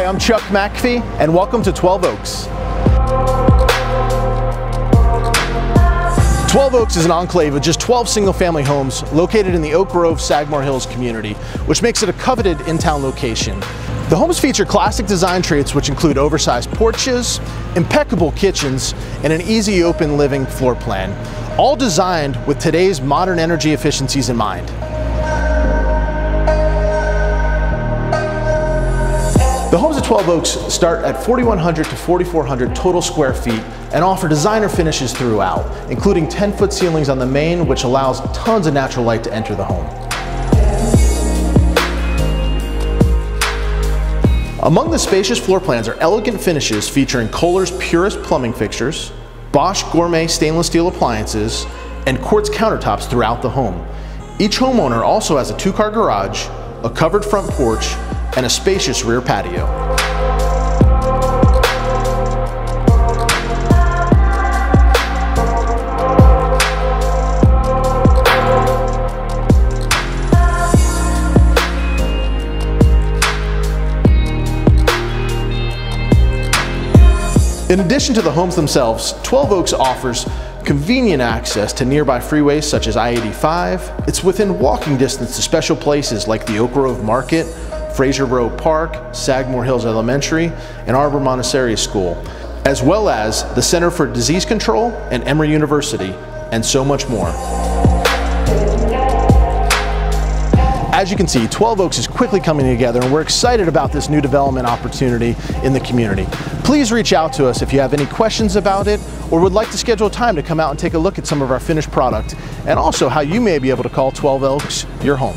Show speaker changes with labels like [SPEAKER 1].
[SPEAKER 1] I'm Chuck McAfee, and welcome to 12 Oaks. 12 Oaks is an enclave of just 12 single-family homes located in the Oak Grove, Sagamore Hills community, which makes it a coveted in-town location. The homes feature classic design traits which include oversized porches, impeccable kitchens, and an easy open living floor plan, all designed with today's modern energy efficiencies in mind. The homes at 12 Oaks start at 4,100 to 4,400 total square feet and offer designer finishes throughout, including 10-foot ceilings on the main, which allows tons of natural light to enter the home. Among the spacious floor plans are elegant finishes featuring Kohler's purest plumbing fixtures, Bosch gourmet stainless steel appliances, and quartz countertops throughout the home. Each homeowner also has a 2-car garage, a covered front porch, and a spacious rear patio. In addition to the homes themselves, 12 Oaks offers convenient access to nearby freeways such as I-85. It's within walking distance to special places like the Oak Grove Market, Fraser Row Park, Sagamore Hills Elementary, and Arbor Montessori School, as well as the Center for Disease Control and Emory University, and so much more. As you can see, 12 Oaks is quickly coming together, and we're excited about this new development opportunity in the community. Please reach out to us if you have any questions about it or would like to schedule a time to come out and take a look at some of our finished product, and also how you may be able to call 12 Oaks your home.